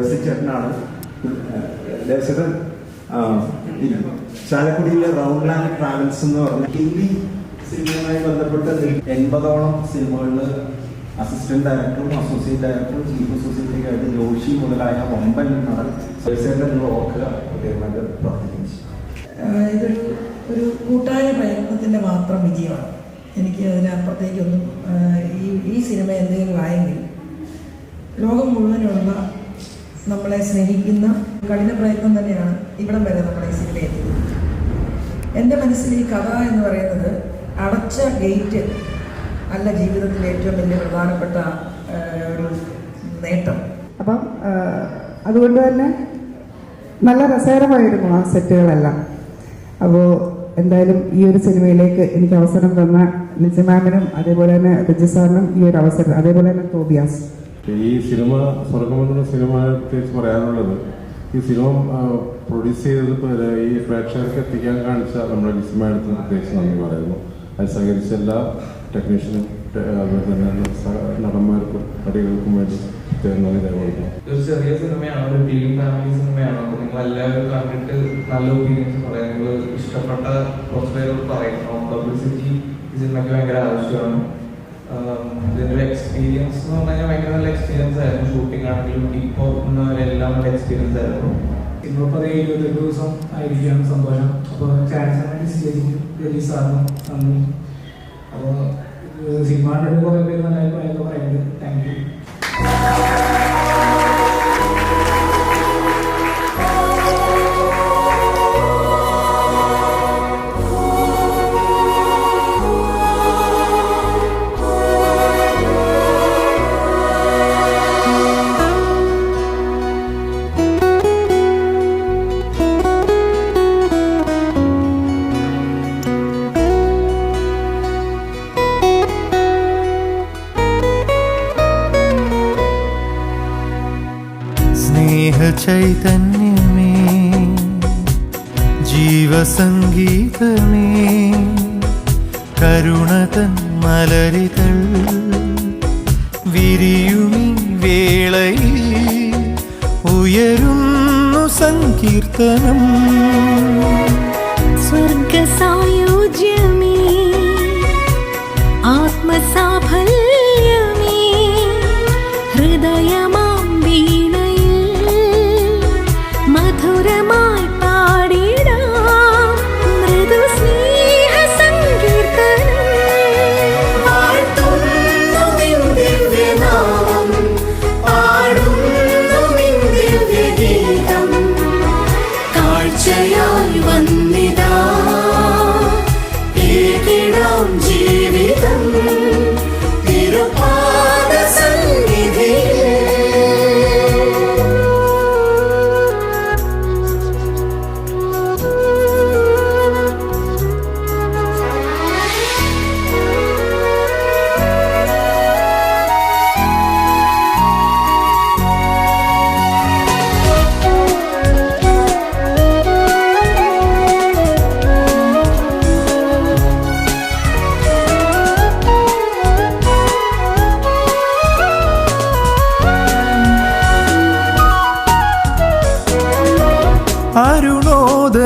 ദേവസ്വം ചേട്ടനാണ്. ദേവസ്വൻ ചാലക്കുടിയിലെ round land travels എന്ന് പറഞ്ഞ ഹിന്ദി സിനിമയുമായി ബന്ധപ്പെട്ട് 80ഓളം സിനിമകളിൽ അസിസ്റ്റന്റ് ഡയറക്ടറും അസോസിയേറ്റ് ഡയറക്ടറും ചീഫ് അസോസിയേറ്റ് ആയിട്ട് ജോഷി മുതലായ വമ്പൻ നടൻ ദേവസ്വന്റെ ഓർക്കുക പ്രത്യേകമായിട്ട് പ്രവർത്തിക്കുന്നു. ഇതൊരു കൂട്ടായ പ്രയത്നത്തിൻ്റെ മാത്രം വിജയമാണ്. എനിക്ക് അതിനപ്പുറത്തേക്കൊന്നും ഈ സിനിമ എന്തെങ്കിലും ആയെങ്കിൽ ലോകം മുഴുവനുള്ള നമ്മളെ സ്നേഹിക്കുന്ന കഠിന പ്രയത്നം തന്നെയാണ് ഇവിടം വരെ നമ്മുടെ ഈ സിനിമ എത്തിയത്. എൻ്റെ മനസ്സിൽ ഈ കഥ എന്ന് പറയുന്നത് അടച്ച ഗേറ്റ് അല്ല ജീവിതത്തിലെ ഏറ്റവും വലിയ പ്രധാനപ്പെട്ട ഒരു നേട്ടം. അപ്പം അതുകൊണ്ട് തന്നെ നല്ല രസകരമായിരുന്നു ആ സെറ്റുകളെല്ലാം. അപ്പോൾ എന്തായാലും ഈ ഒരു സിനിമയിലേക്ക് എനിക്ക് അവസരം തന്ന ലിജി മാമിനും അതേപോലെ തന്നെ റിജി സാറിനും ഈ ഒരു അവസരം, അതേപോലെ തന്നെ തോബിയാസ്. ഈ സിനിമ സ്വർഗമെന്ന സിനിമ പ്രത്യേകിച്ച് പറയാനുള്ളത്, ഈ സിനിമ പ്രൊഡ്യൂസ് ചെയ്തത് ഈ പ്രേക്ഷകർക്ക് എത്തിക്കാൻ കാണിച്ച നമ്മുടെ ലിജി മാഡത്തിന് പ്രത്യേകിച്ച് നന്ദി പറയുന്നു. അത് സഹകരിച്ച എല്ലാ ടെക്നീഷ്യനും അതുപോലെ തന്നെ നടന്മാർക്കും നടികൾക്കും വേണ്ടി നന്ദി രേഖപ്പെടുത്തുന്നു. ഒരു ചെറിയ സിനിമയാണ്, ഒരു ടീം ഫാമിലി സിനിമയാണ്. അപ്പോൾ നിങ്ങൾ എല്ലാവരും കണ്ടിട്ട് നല്ല ഒപ്പീനിയൻസ് പറയാം. നിങ്ങൾ ഇഷ്ടപ്പെട്ട കുറച്ച് പേരോട് പറയും. പബ്ലിസിറ്റി ഈ സിനിമയ്ക്ക് ഭയങ്കര ആവശ്യമാണ്. ഇതിൻ്റെ ഒരു എക്സ്പീരിയൻസ് എന്ന് പറഞ്ഞു കഴിഞ്ഞാൽ ഭയങ്കര നല്ല എക്സ്പീരിയൻസ് ആയിരുന്നു. ഷൂട്ടിംഗ് ആണെങ്കിലും ഇപ്പോൾ എല്ലാം നല്ല എക്സ്പീരിയൻസ് ആയിരുന്നു. ഇപ്പോൾ 21 ദിവസം ആയിരിക്കുകയാണ് സന്തോഷം. അപ്പോൾ ചാൻസ് സ്റ്റേജിക്കും റിലീസ് സാറിനും നന്ദി. അപ്പോൾ സിനിമ കണ്ടിട്ട് കുറേ പേര് നല്ല അഭിപ്രായമൊക്കെ പറയുന്നുണ്ട്. Thank you. ചൈതന്യമേ ജീവസംഗീതമേ കരുണതൻ മലരികൾ വിരിയുമീ വേളയിൽ ഉയരുന്നു സങ്കീർത്തനം. സ്വർഗസായുജ്യമേ ആത്മസാഫല്യമേ ഹൃദയമാം മധുരമായി പാടിടാം മൃദു സ്നേഹ സങ്കീർത്തനം. പാടുന്നു നിൻ ദിവ്യനാമം, പാടുന്നു നിൻ ദിവ്യഗീതം. കാഴ്ചയായി വന്നിതാ ഏകിടാം ജീവിതം തിരുപാദ സന്നിധിയിൽ.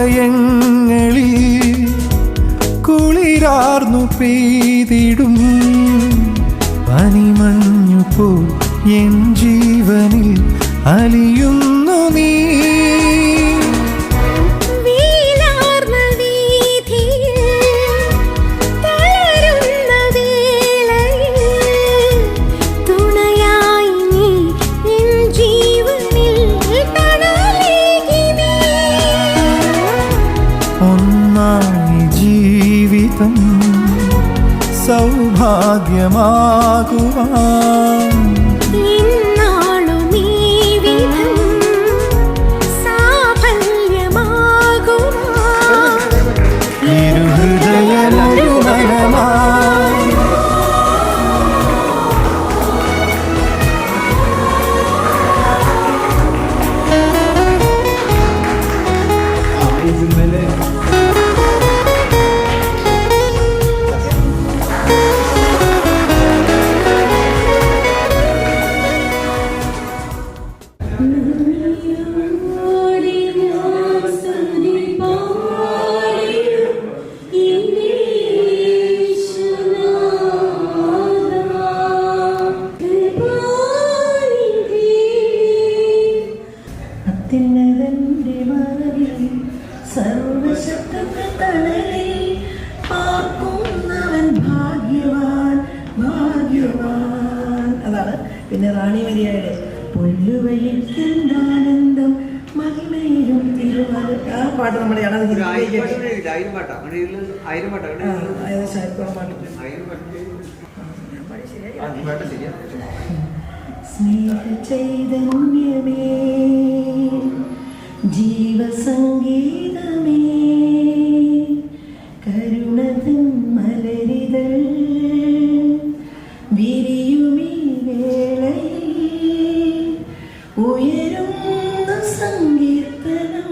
അരുണോദയങ്ങളിൽ കുളിരാർന്നു പെയ്തിടും പനിമഞ്ഞുപോൽ എൻ ജീവനിൽ അലിയുന്നു നീ. ജീവിതം സൗഭാഗ്യമാകുവാൻ ഇന്നാളും ഈ വിധം സാഫല്യമാകുവാൻ ഇരുഹൃദയമൊരു മനമായി. അത്യുന്നതന്റെ മറവിൽ സർവശക്തന്റെ തണലിൽ പാർക്കുന്നവൻ ഭാഗ്യവാൻ ഭാഗ്യവാൻ. അതാണ് പിന്നെ റാണി മരിയയുടെ പൊല്ലുവഴിക്കുന്നാനന്ദം മഹിമയിലും തിരുവല. ആ പാട്ട് നമ്മുടെ ഏകദേശം സ്നേഹ ചൈതന്യമേ ജീവസംഗീതമേ കരുണതൻ മലരിതൾ വിരിയുമീ വേളയിൽ ഉയരുന്ന സങ്കീർത്തനം